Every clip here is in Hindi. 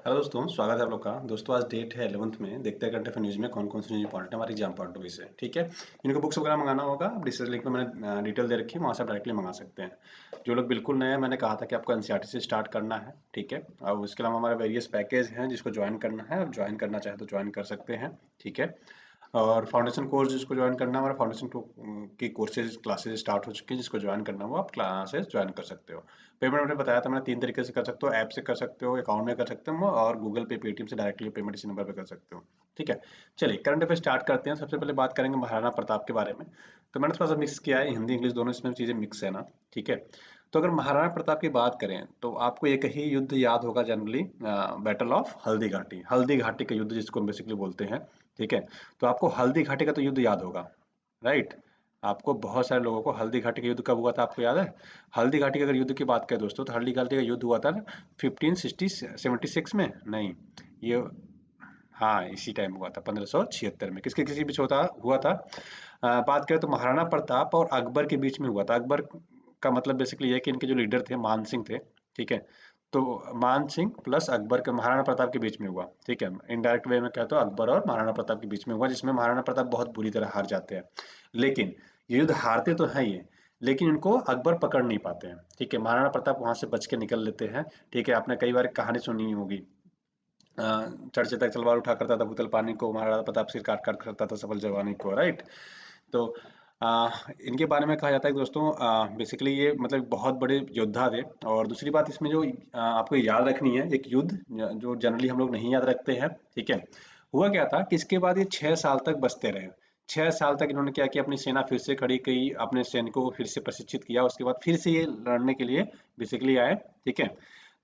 हेलो दोस्तों, स्वागत है आप लोग का। दोस्तों आज डेट है 11th में। देखते हैं करंट अफेयर न्यूज़ में कौन कौन सी न्यूज़ इंपॉर्टेंट है हमारे एग्जाम पॉइंट ऑफ व्यू से। ठीक है, इनको बुक्स वगैरह मंगाना होगा। आप डिस्क्रिप्शन लिंक में मैंने डिटेल दे रखी है, वहाँ से आप डायरेक्टली मंगा सकते हैं। जो लोग बिल्कुल नए हैं, मैंने कहा था कि आपको एनसीईआरटी से स्टार्ट करना है। ठीक है, और उसके अलावा हमारे वेरियस पैकेज हैं जिसको ज्वाइन करना है। आप ज्वाइन करना चाहे तो ज्वाइन कर सकते हैं। ठीक है, और फाउंडेशन कोर्स जिसको ज्वाइन करना है, हमारा फाउंडेशन की कोर्सेज क्लासेज स्टार्ट हो चुकी हैं। जिसको ज्वाइन करना है वो आप क्लासेस ज्वाइन कर सकते हो। पेमेंट मैंने बताया था, मैंने 3 तरीके से कर सकते हो। ऐप से कर सकते हो, अकाउंट में कर सकते हो, और गूगल पे पेटीएम से डायरेक्टली पेमेंट इसी नंबर पे कर सकते हो। ठीक है, चलिए करंट अफेयर स्टार्ट करते हैं। सबसे पहले बात करेंगे महाराणा प्रताप के बारे में। तो मैंने थोड़ा सा मिक्स किया है, हिंदी इंग्लिश दोनों इसमें चीज़ें मिक्स है ना। ठीक है, तो अगर महाराणा प्रताप की बात करें तो आपको एक ही युद्ध याद होगा generally, battle of Haldi Ghati. Haldi Ghati का युद्ध जिसको हम बेसिकली बोलते हैं। ठीक है, तो आपको हल्दी घाटी का तो युद्ध याद होगा, राइट। आपको बहुत सारे लोगों को हल्दी घाटी का युद्ध कब हुआ था आपको याद है? हल्दी घाटी का अगर युद्ध की बात करें दोस्तों, तो हल्दी घाटी का युद्ध हुआ था 1576 में, नहीं ये, हाँ इसी टाइम हुआ था 1576 में। किसके किसी बीच होता हुआ था? बात करें तो महाराणा प्रताप और अकबर के बीच में हुआ था। अकबर का मतलब बेसिकली ये है कि इनके जो लीडर थे मान सिंह थे। ठीक है, तो मान सिंह प्लस अकबर के महाराणा प्रताप के बीच में हुआ। ठीक है, इनडायरेक्ट वे में कहते हो अकबर और महाराणा प्रताप के बीच में हुआ, जिसमें महाराणा प्रताप बहुत बुरी तरह हार जाते हैं। लेकिन ये युद्ध हारते तो हैं ये, लेकिन इनको अकबर पकड़ नहीं पाते हैं। ठीक है, महाराणा प्रताप वहां से बच के निकल लेते हैं। ठीक है, आपने कई बार एक कहानी सुनी होगी, चर्चे तक तलवार उठा करता था भूतल पानी को, महाराणा प्रताप सिर काट काट करता था सफल जवानी को, राइट। तो आ, इनके बारे में कहा जाता है कि दोस्तों बेसिकली ये मतलब बहुत बड़े योद्धा थे। और दूसरी बात इसमें जो आपको याद रखनी है, एक युद्ध जो जनरली हम लोग नहीं याद रखते हैं। ठीक है, हुआ क्या था कि इसके बाद ये 6 साल तक बसते रहे। 6 साल तक इन्होंने क्या किया, अपनी सेना फिर से खड़ी की, अपने सैनिकों को फिर से प्रशिक्षित किया। उसके बाद फिर से ये लड़ने के लिए बेसिकली आए। ठीक है,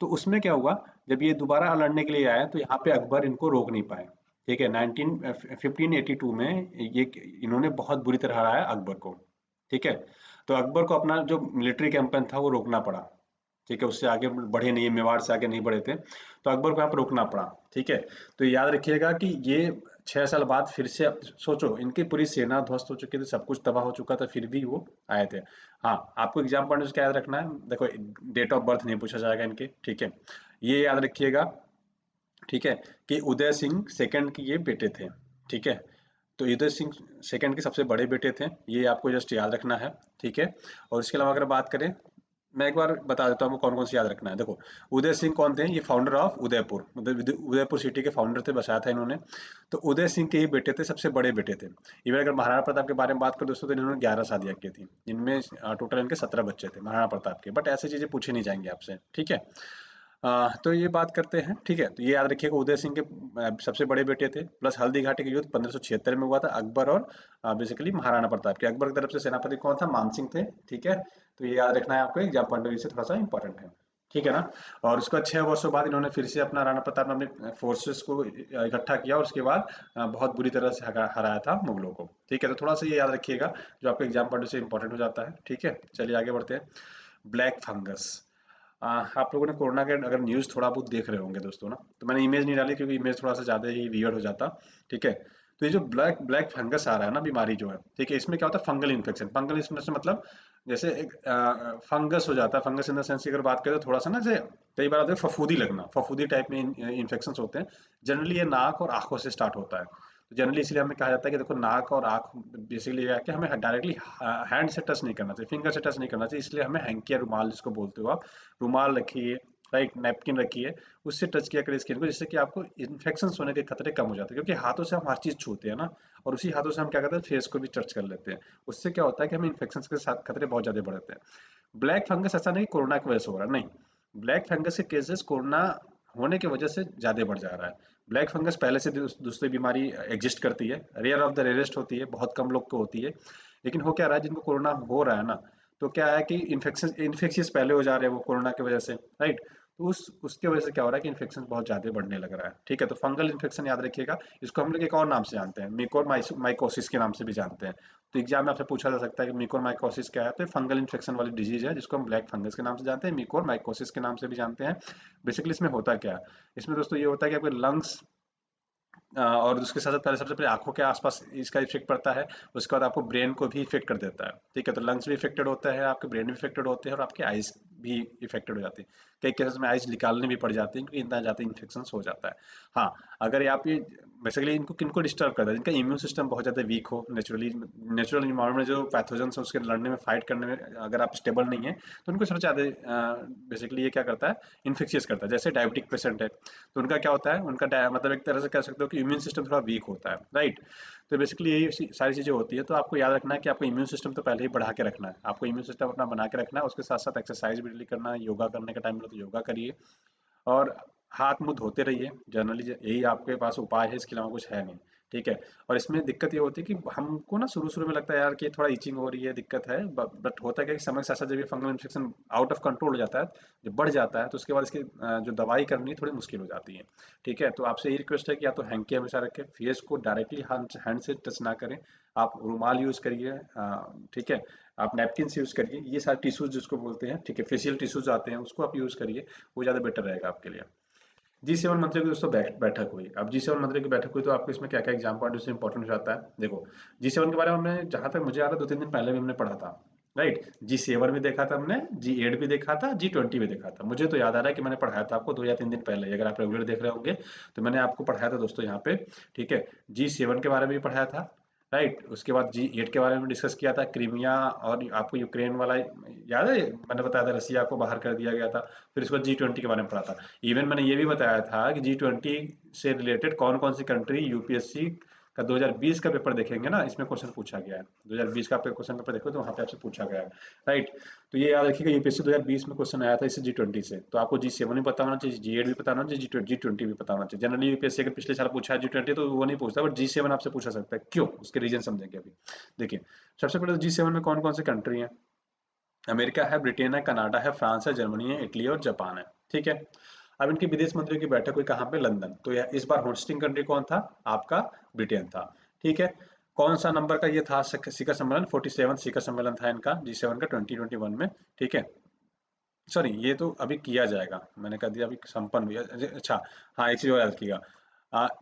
तो उसमें क्या हुआ, जब ये दोबारा लड़ने के लिए आए तो यहाँ पे अकबर इनको रोक नहीं पाए। ठीक है, 1582 में ये इन्होंने बहुत बुरी तरह हराया अकबर को। ठीक है, तो अकबर को अपना जो मिलिट्री कैंपेन था वो रोकना पड़ा। ठीक है, उससे आगे बढ़े नहीं, मेवाड़ से आगे नहीं बढ़े थे, तो अकबर को यहाँ पर रोकना पड़ा। ठीक है, तो याद रखिएगा कि ये 6 साल बाद फिर से, सोचो इनकी पूरी सेना ध्वस्त हो चुकी थी, सब कुछ तबाह हो चुका था, फिर भी वो आए थे। हाँ, आपको एग्जाम पढ़ने से क्या याद रखना है, देखो डेट ऑफ बर्थ नहीं पूछा जाएगा इनके। ठीक है, ये याद रखिएगा। ठीक है, कि उदय सिंह सेकंड के ये बेटे थे। ठीक है, तो उदय सिंह सेकंड के सबसे बड़े बेटे थे, ये आपको जस्ट याद रखना है। ठीक है, और इसके अलावा अगर बात करें, मैं एक बार बता देता हूँ कौन कौन से याद रखना है। देखो, उदय सिंह कौन थे? ये फाउंडर ऑफ उदयपुर, मतलब उदयपुर सिटी के फाउंडर थे, बसाया था इन्होंने। तो उदय सिंह के ही बेटे थे, सबसे बड़े बेटे थे। इवन अगर महाराणा प्रताप के बारे में बात करें दोस्तों, तो इन्होंने 11 शादियां की थी, जिनमें टोटल इनके 17 बच्चे थे महाराणा प्रताप के। बट ऐसी चीजें पूछी नहीं जाएंगी आपसे। ठीक है, तो ये बात करते हैं। ठीक है, तो ये याद रखिएगा, उदय सिंह के सबसे बड़े बेटे थे। प्लस हल्दी घाटी का युद्ध 1576 में हुआ था, अकबर और बेसिकली महाराणा प्रताप के। अकबर की तरफ से सेनापति कौन था? मान सिंह थे। ठीक है, तो ये याद रखना है आपको, एग्जाम पॉइंट ऑफ व्यू से थोड़ा सा इंपॉर्टेंट है। ठीक है ना। और उसके बाद 6 वर्षों बाद इन्होंने फिर से अपना, राणा प्रताप ने अपने फोर्सेस को इकट्ठा किया, और उसके बाद बहुत बुरी तरह से हराया था मुगलों को। ठीक है, तो थोड़ा सा ये याद रखिएगा, जो आपके एग्जाम पॉइंट से इंपॉर्टेंट हो जाता है। ठीक है, चलिए आगे बढ़ते हैं। Black fungus. आप लोगों ने कोरोना के अगर न्यूज़ थोड़ा बहुत देख रहे होंगे दोस्तों ना, तो मैंने इमेज नहीं डाली क्योंकि इमेज थोड़ा सा ज़्यादा ही वियर्ड हो जाता। ठीक है, तो ये जो ब्लैक ब्लैक फंगस आ रहा है ना, बीमारी जो है, ठीक है, इसमें क्या होता है? Fungal infection. फंगल इन्फेक्शन मतलब जैसे एक फंगस हो जाता है। फंगस इन द सेंस की अगर बात करें तो थोड़ा सा ना, जैसे कई बार होता है फफूंदी लगना, फफूंदी टाइप में इन्फेक्शन होते हैं। जनरली ये नाक और आंखों से स्टार्ट होता है। तो जनरली इसलिए हमें कहा जाता है कि देखो, नाक और आंख बेसिकली ये है कि हमें डायरेक्टली हैंड से टच नहीं करना चाहिए, फिंगर से टच नहीं करना चाहिए। इसलिए हमें हैंकी या रुमाल जिसको बोलते हो आप, रुमाल रखिए, राइट, नैपकिन रखिए, उससे टच किया करिए स्किन को, जिससे कि आपको इन्फेक्शन होने के खतरे कम हो जाते हैं। क्योंकि हाथों से हम हर चीज छूते हैं ना, और उसी हाथों से हम क्या करते हैं, फेस को भी टच कर लेते हैं। उससे क्या होता है कि हमें इन्फेक्शन के साथ खतरे बहुत ज्यादा बढ़ते हैं। ब्लैक फंगस ऐसा नहीं कोरोना की वजह से हो रहा है, नहीं। ब्लैक फंगस के केसेस कोरोना होने की वजह से ज्यादा बढ़ जा रहा है। ब्लैक फंगस पहले से दूसरी बीमारी एग्जिस्ट करती है, रेयर ऑफ द रेयरेस्ट होती है, बहुत कम लोग को होती है। लेकिन हो क्या रहा है, जिनको कोरोना हो रहा है ना, तो क्या है कि इन्फेक्शन इन्फेक्शियस पहले हो जा रहे हैं वो कोरोना की वजह से, राइट। तो उस उसके वजह से क्या हो रहा है कि इन्फेक्शन बहुत ज्यादा बढ़ने लग रहा है। ठीक है, तो फंगल इन्फेक्शन याद रखिएगा। इसको हम लोग एक और नाम से जानते हैं, मिकोर माइकोसिस के नाम से भी जानते हैं। तो एग्जाम में आपसे पूछा जा सकता है कि मिकोर माइकोसिस क्या है, तो फंगल इन्फेक्शन वाली डिजीज है, जिसको हम ब्लैक फंगस के नाम से जानते हैं, मिकोर माइकोसिस के नाम से भी जानते हैं। बेसिकली इसमें होता क्या है? इसमें दोस्तों ये होता है कि आपके लंग्स, और उसके साथ साथ पहले सबसे पहले आंखों के आसपास इसका इफेक्ट पड़ता है। उसके बाद आपको ब्रेन को भी इफेक्ट कर देता है। ठीक है, तो लंग्स भी इफेक्टेड होता है, आपके ब्रेन भी इफेक्टेड होते हैं, और आपके आइज भी इफेक्टेड हो जाती है। कई केसेस में आइज निकालने भी पड़ जाते हैं क्योंकि इतना ज़्यादा इन्फेक्शन हो जाता है। हाँ, अगर आप ये बेसिकली इनको किनको डिस्टर्ब करता है, जिनका इम्यून सिस्टम बहुत ज़्यादा वीक हो, नेचुरल इन्वायरमेंट में जो पैथोजेंस है उसके लड़ने में, फाइट करने में अगर आप स्टेबल नहीं है, तो उनको सबसे ज़्यादा बेसिकली ये क्या करता है, इन्फेक्शियस करता है। जैसे डायबिटिक पेशेंट है तो उनका क्या होता है, उनका मतलब एक तरह से कह सकते हो कि इम्यून सिस्टम थोड़ा वीक होता है, राइट। तो बेसिकली यही सारी चीज़ें होती है। तो आपको याद रखना है कि आपको इम्यून सिस्टम तो पहले ही बढ़ा के रखना है, आपको इम्यून सिस्टम अपना बना के रखना है। उसके साथ साथ एक्सरसाइज भी डेली करना है, योगा करने का टाइम मिले तो योगा करिए, और हाथ मुंह धोते रहिए। जनरली यही आपके पास उपाय है, इसके अलावा कुछ है नहीं, ठीक है। और इसमें दिक्कत ये होती है कि हमको ना शुरू शुरू में लगता है यार कि थोड़ा इचिंग हो रही है, दिक्कत है, बट होता क्या है कि समय के साथ साथ जब ये fungal infection out of control हो जाता है, जब बढ़ जाता है, तो उसके बाद इसकी जो दवाई करनी है थोड़ी मुश्किल हो जाती है, ठीक है। तो आपसे यही रिक्वेस्ट है कि या तो हैंकी हमेशा रखें, फेस को डायरेक्टली हैंड से टच ना करें, आप रुमाल यूज करिए, ठीक है, आप नैपकिन यूज करिए, ये सारे टिश्यूज जिसको बोलते हैं, ठीक है, फेशियल टिश्यूज आते हैं, उसको आप यूज करिए, वो ज़्यादा बेटर रहेगा आपके लिए। G7 मंत्री की दोस्तों बैठक हुई। अब G7 मंत्री की बैठक हुई तो आपको इसमें क्या-क्या एग्जाम पॉइंट उससे इंपॉर्टेंट हो जाता है। देखो, G7 के बारे में हमने, जहाँ तक मुझे याद है, 2-3 दिन पहले भी हमने पढ़ा था, राइट? G7 भी देखा था हमने, G8 भी देखा था, G20 भी देखा था। मुझे तो याद आ रहा है कि मैंने पढ़ाया था आपको 2 या 3 दिन पहले ही। अगर आप रेगुलर देख रहे होंगे तो मैंने आपको पढ़ाया था दोस्तों यहाँ पे, ठीक है? G7 के बारे में भी पढ़ाया था, राइट। उसके बाद G8 के बारे में डिस्कस किया था, क्रीमिया और आपको यूक्रेन वाला याद है, मैंने बताया था रसिया को बाहर कर दिया गया था। फिर उसके बाद G20 के बारे में पढ़ा था। इवन मैंने ये भी बताया था कि G20 से रिलेटेड कौन कौन सी कंट्री यूपीएससी का 2020 का पेपर देखेंगे ना, इसमें क्वेश्चन पूछा गया है। 2020 का क्वेश्चन पेपर देखो तो वहाँ पे आपसे पूछा गया है, राइट। तो ये याद रखिएगा, यूपीएससी 2020 में क्वेश्चन आया था इससे G20 से, तो आपको G7 भी पता होना चाहिए, G8 भी पता होना चाहिए, G20 भी पता होना चाहिए। जनरली यूपीएससी अगर पिछले साल पूछा है G20 तो वो नहीं पूछता, बट G7 आपसे पूछा सकता है। क्यों, उसके रीजन समझेंगे अभी। देखिए, सबसे पहले तो G7 में कौन कौन सी कंट्री है। अमेरिका है, ब्रिटेन है, कनाडा है, फ्रांस है, जर्मनी है, इटली और जापान है, ठीक है। अब इनकी विदेश मंत्रियों की बैठक हुई कहाँ पे, लंदन। तो यह इस बार होस्टिंग कंट्री कौन था, आपका ब्रिटेन था, ठीक है। कौन सा नंबर का ये था शिखर सम्मेलन, 47 शिखर सम्मेलन था इनका G7 का 2021 में, ठीक है। सॉरी, ये तो अभी किया जाएगा, मैंने कह दिया अभी संपन्न भी है। अच्छा, हाँ, एक चीज और याद रखिएगा,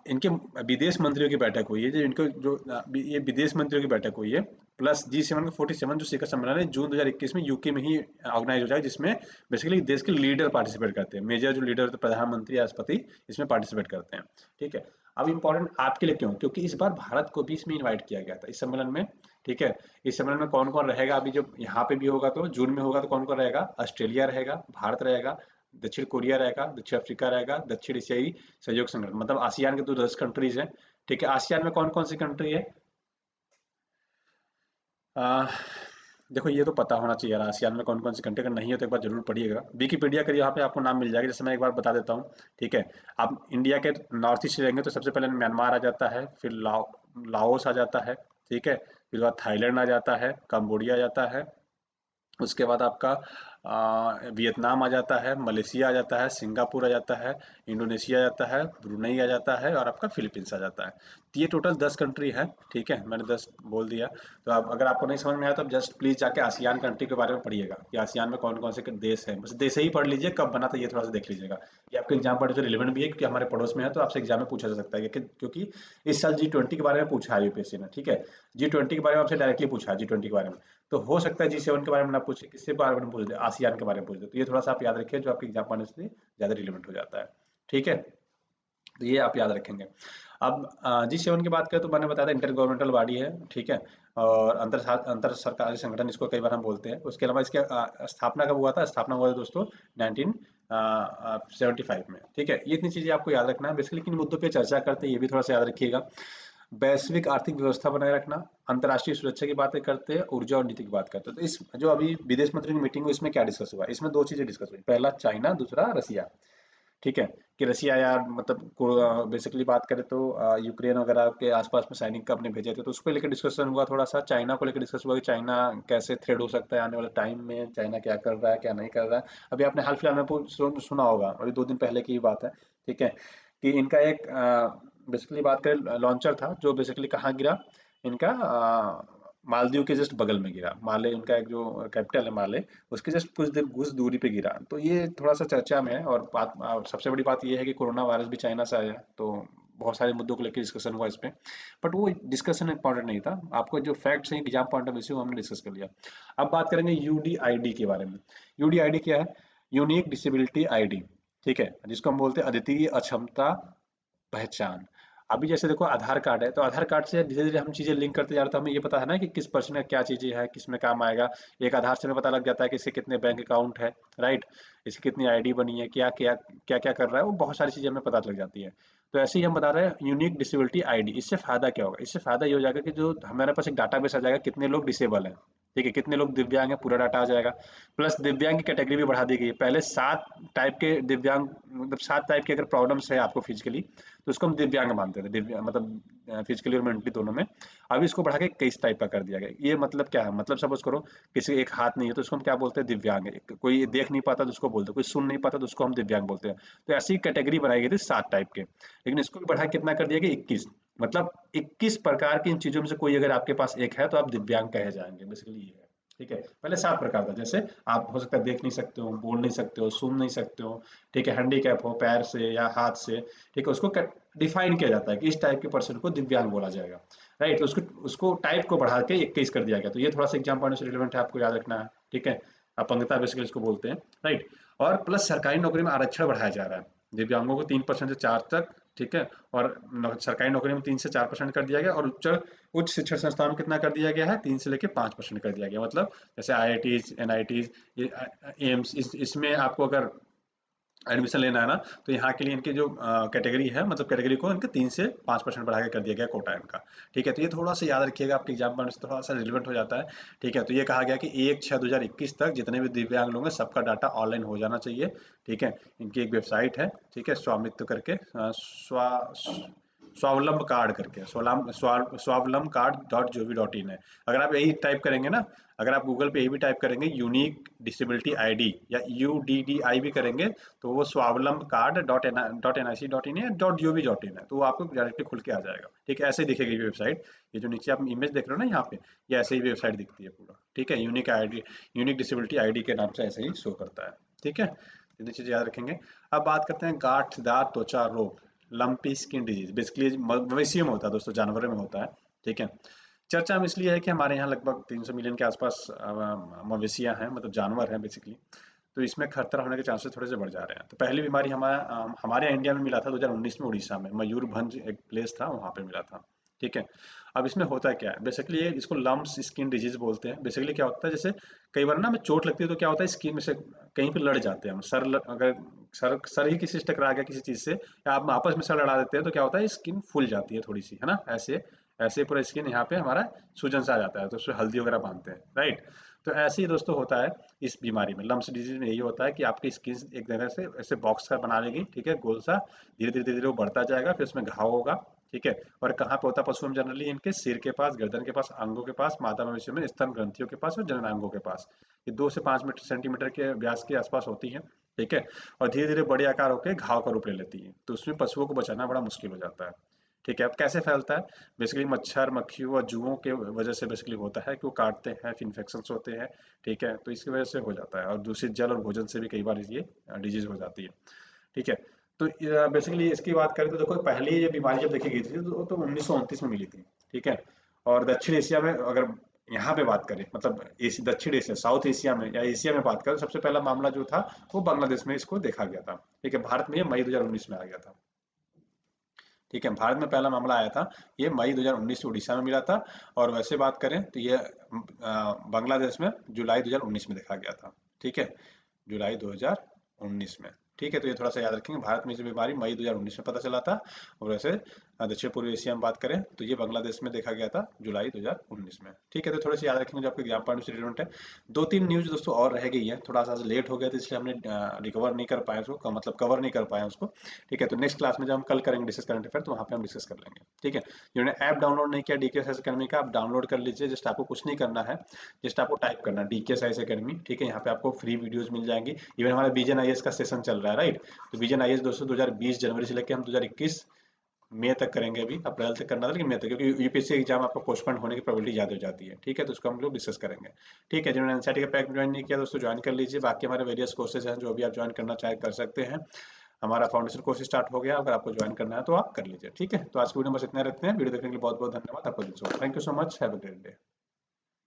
इनके विदेश मंत्रियों की बैठक हुई है, जो इनको जो ये विदेश मंत्रियों की बैठक हुई है, प्लस G7 का 47 जो शिखर सम्मेलन है जून 2021 में यूके में ही ऑर्गेनाइज हो जाएगा, जिसमें बेसिकली देश के लीडर पार्टिसिपेट करते हैं, मेजर जो लीडर होते हैं, प्रधानमंत्री, राष्ट्रपति, इसमें पार्टिसिपेट करते हैं, ठीक है। अब इम्पोर्टेंट आपके लिए क्यों, क्योंकि इस बार भारत को भी इसमें इन्वाइट किया गया था इस सम्मेलन में, ठीक है। इस सम्मेलन में कौन कौन रहेगा, अभी जो यहाँ पे भी होगा तो जून में होगा तो कौन कौन रहेगा, ऑस्ट्रेलिया रहेगा, भारत रहेगा, दक्षिण कोरिया रहेगा, दक्षिण अफ्रीका रहेगा, दक्षिण एशियाई सहयोग संगठन, मतलब आसियान के तो 10 कंट्रीज हैं, ठीक है। आसियान में कौन कौन सी कंट्री है, आ, देखो ये तो पता होना चाहिए यार, आसियान में कौन कौन सी कंट्री, अगर नहीं है तो एक बार जरूर पढ़िएगा, विकीपीडिया करिए, यहाँ पे आपको नाम मिल जाएगा। जैसे मैं एक बार बता देता हूँ, ठीक है। आप इंडिया के नॉर्थ ईस्ट रहेंगे तो सबसे पहले म्यांमार आ जाता है, फिर लाओस आ जाता है, ठीक है। फिर बाद थाईलैंड आ जाता है, कंबोडिया आ जाता है, उसके बाद आपका वियतनाम आ जाता है, मलेशिया आ जाता है, सिंगापुर आ जाता है, इंडोनेशिया आ जाता है, ब्रुनई आ जाता है, और आपका फिलीपींस आ जाता है। तो ये टोटल 10 कंट्री है, ठीक है, मैंने 10 बोल दिया। तो आप, अगर आपको नहीं समझ में आया तो आप जस्ट प्लीज जाके आसियान कंट्री के बारे में पढ़िएगा कि आसियान में कौन कौन से देश हैं, बस देश ही पढ़ लीजिए, कब बना था ये थोड़ा सा देख लीजिएगा। ये आपके एग्जाम पढ़ने से रिलेवेंट भी है क्योंकि हमारे पड़ोस में है, तो आपसे एग्जाम में पूछा जा सकता है क्योंकि इस साल G20 के बारे में पूछा है यूपीएससी ने, ठीक है। G20 के बारे में आपसे डायरेक्टली पूछा है, G20 के बारे में। तो हो सकता है G7 के बारे में ना पूछे, किससे बारे में पूछ दे, आसियान के बारे में पूछ दे। तो ये थोड़ा सा आप याद रखिए, जो आपके एग्जाम पढ़ने से ज्यादा रिलेवेंट हो जाता है, ठीक है। तो ये आप याद रखेंगे। अब G7 की बात करें तो मैंने बताया था इंटर गवर्नमेंटल बॉडी है, ठीक है, और अंतर सरकारी संगठन इसको कई बार हम बोलते हैं। उसके अलावा इसके स्थापना कब हुआ था, स्थापना हुआ था दोस्तों 1975 में, ठीक है। ये इतनी चीजें आपको याद रखना है। बेसिकली किन मुद्दों पे चर्चा करते हैं ये भी थोड़ा सा याद रखिएगा। वैश्विक आर्थिक व्यवस्था बनाए रखना, अंतर्राष्ट्रीय सुरक्षा की बातें करते हैं, ऊर्जा और नीति की बात करते हैं। तो इस जो अभी विदेश मंत्री की मीटिंग हुई इसमें क्या डिस्कस हुआ, इसमें दो चीजें डिस्कस हुई, पहला चाइना, दूसरा रसिया, ठीक है। कि रसिया यार मतलब बेसिकली बात करें तो यूक्रेन वगैरह के आसपास में सैनिक अपने भेजे थे, तो उसको लेकर डिस्कशन हुआ। थोड़ा सा चाइना को लेकर डिस्कस हुआ कि चाइना कैसे थ्रेड हो सकता है आने वाले टाइम में, चाइना क्या कर रहा है क्या नहीं कर रहा है। अभी आपने हाल फिलहाल में सुना होगा, अभी 2 दिन पहले की ही बात है, ठीक है, कि इनका एक बेसिकली बात करें लॉन्चर था जो बेसिकली कहाँ गिरा, इनका मालदीव के जस्ट बगल में गिरा। माले इनका एक जो कैपिटल है माले, उसके जस्ट कुछ दूरी पे गिरा। तो ये थोड़ा सा चर्चा में है। और बात सबसे बड़ी बात ये है कि कोरोना वायरस भी चाइना से आया है, तो बहुत सारे मुद्दों को लेकर डिस्कशन हुआ इस पे, बट वो डिस्कशन इंपॉर्टेंट नहीं था, आपको जो फैक्ट्स हैं एग्जाम पॉइंट ऑफ व्यू से वो हमने डिस्कस कर लिया। अब बात करेंगे यूडीआईडी के बारे में। यूडीआईडी क्या है? यूनिक डिसेबिलिटी आईडी, ठीक है, जिसको हम बोलते हैं अद्वितीय अक्षमता पहचान। अभी जैसे देखो आधार कार्ड है, तो आधार कार्ड से धीरे धीरे हम चीजें लिंक करते जा रहे हैं, तो हमें ये पता है ना कि किस पर्सन का क्या चीजें है, किस में काम आएगा। एक आधार से हमें पता लग जाता है कि इसके कितने बैंक अकाउंट है, राइट, इसकी कितनी आईडी बनी है, क्या क्या क्या क्या कर रहा है, वो बहुत सारी चीजें हमें पता लग जाती है। तो ऐसे ही हम बता रहे हैं यूनिक डिसेबिलिटी आईडी। इससे फायदा क्या होगा? इससे फायदा ये हो जाएगा कि जो हमारे पास एक डाटाबेस आ जाएगा, कितने लोग डिसेबल हैं, ठीक है, कितने लोग दिव्यांग हैं, पूरा डाटा आ जाएगा। प्लस दिव्यांग की कैटेगरी भी बढ़ा दी गई है। पहले 7 टाइप के दिव्यांग, मतलब 7 टाइप के अगर प्रॉब्लम्स है आपको फिजिकली, तो उसको हम दिव्यांग मानते थे, दिव्यांग मतलब फिजिकली और मेंटली दोनों में। अभी इसको बढ़ा के 21 टाइप का कर दिया गया। ये मतलब क्या है? मतलब सपोज करो किसी एक हाथ नहीं है, तो उसको हम क्या बोलते हैं? दिव्यांग है। कोई देख नहीं पाता तो उसको बोलते हैं, कोई सुन नहीं पाता तो उसको हम दिव्यांग बोलते हैं। तो ऐसी कैटेगरी बनाई गई थी 7 टाइप के, लेकिन इसको भी बढ़ा के कितना कर दिया गया? 21। मतलब 21 प्रकार की इन चीजों में से कोई अगर आपके पास एक है तो आप दिव्यांग कहे जाएंगे, बेसिकली ये है। ठीक है, पहले 7 प्रकार था, जैसे आप हो सकता है देख नहीं सकते हो, बोल नहीं सकते हो, सुन नहीं सकते हो, ठीक है, हैंडीकैप हो पैर से या हाथ से, ठीक है, उसको डिफाइन किया जाता है कि इस टाइप के पर्सन को दिव्यांग बोला जाएगा, राइट। तो उसको उसको टाइप को बढ़ा के 21 कर दिया गया। तो ये थोड़ा सा एग्जाम पॉइंट से रिलेवेंट है, आपको याद रखना है, ठीक है। अपंगता बेसिकली इसको बोलते हैं, राइट। और प्लस सरकारी नौकरी में आरक्षण बढ़ाया जा रहा है दिव्यांगों को 3% से 4 तक, ठीक है। और सरकारी नौकरी में 3 से 4% कर दिया गया, और उच्च शिक्षण संस्थान में कितना कर दिया गया है? 3 से लेके 5% कर दिया गया। मतलब जैसे आईआईटीज, एनआईटीज, एम्स, इसमें आपको अगर एडमिशन लेना है ना, तो यहाँ के लिए इनकी जो कैटेगरी है, मतलब कैटेगरी को इनके 3 से 5% बढ़ा के कर दिया गया कोटा इनका, ठीक है। तो ये थोड़ा सा याद रखिएगा, आपके एग्जाम पॉइंट से थोड़ा सा रिलेवेंट हो जाता है, ठीक है। तो ये कहा गया कि 1/6/2021 तक जितने भी दिव्यांग लोग हैं सबका डाटा ऑनलाइन हो जाना चाहिए, ठीक है। इनकी एक वेबसाइट है, ठीक है, स्वामित्व करके, स्वा स्वावलंब कार्ड करके, स्वावलंब कार्ड .gov.in है। अगर आप यही टाइप करेंगे ना, अगर आप गूगल पे यही भी टाइप करेंगे यूनिक डिसेबिलिटी आईडी या यूडीडीआई भी करेंगे, तो वो स्वावलंब कार्ड .nic.in है, .gov.in है, तो वो आपको डायरेक्टली खुल के आ जाएगा, ठीक है। ऐसे ही दिखेगी वेबसाइट। ये जो नीचे आप इमेज देख रहे हो ना यहाँ पे, ये ऐसे ही वेबसाइट दिखती है पूरा, ठीक है। Unique ID, unique disability ID के नाम से ऐसे ही शो करता है, ठीक है। ये चीज़ याद रखेंगे। अब बात करते हैं गांठदार त्वचा रोग, लंपी स्किन डिजीज। बेसिकली मवेशियों में होता है दोस्तों, जानवरों में होता है, ठीक है। चर्चा में इसलिए है कि हमारे यहाँ लगभग 300 मिलियन के आसपास मवेशियां हैं, मतलब जानवर हैं बेसिकली। तो इसमें खतरा होने के चांसेस थोड़े से बढ़ जा रहे हैं। तो पहली बीमारी हमारे यहाँ इंडिया में मिला था 2019 में, उड़ीसा में मयूरभंज एक प्लेस था, वहाँ पे मिला था, ठीक है। अब इसमें होता क्या है? बेसिकली ये इसको लम्प्स स्किन डिजीज बोलते हैं। बेसिकली क्या होता है, जैसे कई बार ना हमें चोट लगती है तो क्या होता है, स्किन में से कहीं पे लड़ जाते हैं हम, अगर सर ही किसी से टकरा गया किसी चीज से, या आप आपस में सर लड़ा देते हैं, तो क्या होता है, स्किन फूल जाती है थोड़ी सी, है ना, ऐसे ऐसे पूरा स्किन यहाँ पे हमारा सूजन सा आ जाता है, तो उसमें हल्दी वगैरह बांधते हैं, राइट। तो ऐसे ही दोस्तों होता है इस बीमारी में, लम्प्स डिजीज में यही होता है कि आपकी स्किन एक तरह से ऐसे बॉक्स का बना लेगी, ठीक है, गोल सा, धीरे धीरे वो बढ़ता जाएगा, फिर उसमें घाव होगा, ठीक है। और कहाँ पे होता है पशु में? जनरली इनके सिर के पास, गर्दन के पास, अंगों के पास, मादा मवेशियों में स्तन ग्रंथियों के पास और जननांगों के पास। ये 2 से 5 सेंटीमीटर के व्यास के आसपास होती है, ठीक है। और धीरे धीरे बड़े आकार होकर घाव का रूप ले लेती है, तो उसमें पशुओं को बचाना बड़ा मुश्किल हो जाता है, ठीक है। अब कैसे फैलता है? बेसिकली मच्छर, मक्खियों और जुओं के वजह से बेसिकली होता है कि वो काटते हैं, फिर इन्फेक्शंस होते हैं, ठीक है। तो इसकी वजह से हो जाता है, और दूषित जल और भोजन से भी कई बार ये डिजीज हो जाती है, ठीक है। तो बेसिकली इसकी बात करें तो देखो, पहली ये बीमारी जब देखी गई थी तो 1929 में मिली थी, ठीक है। और दक्षिण एशिया में, अगर यहाँ पे बात करें, मतलब दक्षिण एशिया, साउथ एशिया में या एशिया में बात करें, सबसे पहला मामला जो था वो बांग्लादेश में इसको देखा गया था, ठीक है। भारत में ये मई 2019 में आ गया था, ठीक है। भारत में पहला मामला आया था, ये मई 2019 में उड़ीसा में मिला था। और वैसे बात करें तो ये बांग्लादेश में जुलाई 2019 में देखा गया था, ठीक है, जुलाई 2019 में, ठीक है। तो ये थोड़ा सा याद रखेंगे, भारत में ये बीमारी मई 2019 में पता चला था। और वैसे दक्षिण पूर्व एशिया में बात करें तो ये बांग्लादेश में देखा गया था जुलाई 2019 में, ठीक है। तो थोड़े से याद रखेंगे जो आपके एग्जाम पॉइंट से रिलेवेंट है। 2-3 न्यूज दोस्तों और रह गई है, थोड़ा सा लेट हो गया था इसलिए हमने रिकवर नहीं कर पाए उसको, मतलब कवर नहीं कर पाए उसको, ठीक है। तो नेक्स्ट क्लास में जब हम कल करेंगे डिस्कस करंट अफेयर, तो वहाँ पे हम डिस्कस कर लेंगे, ठीक है। जिन्होंने ऐप डाउनलोड नहीं किया डीकेएस अकेडमी का, आप डाउनलोड कर लीजिए। जस्ट आपको कुछ नहीं करना है, जस्ट आपको टाइप करना है डीकेएस अकेडमी, ठीक है। यहाँ पे आपको फ्री वीडियोस मिल जाएंगी। इवन हमारा विजन आईएएस का सेशन चल रहा है, राइट। तो विजन आईएएस दोस्तों 2020 जनवरी से लेकर हम 2021 मई तक करेंगे। अभी अप्रैल तक करना था लेकिन मई तक, क्योंकि यूपीएससी एग्जाम आपका पोस्टपोन होने की प्रोबेबिलिटी ज्यादा हो जाती है, ठीक है। तो उसको हम लोग डिस्कस करेंगे, ठीक है। जिन्होंने एनसीईआरटी का पैक ज्वाइन नहीं किया दोस्तों, ज्वाइन कर लीजिए। बाकी हमारे वेरियस कोर्सेज हैं जो अभी आप ज्वाइन करना चाहे कर सकते हैं। हमारा फाउंडेशन कोर्स स्टार्ट हो गया, अगर आपको ज्वाइन करना है तो आप कर लीजिए। ठीक है, तो आज की वीडियो में बस इतना रखते हैं। वीडियो देखने के लिए बहुत बहुत धन्यवाद, आपका दिन शुभ हो। Thank you so much, have a great day.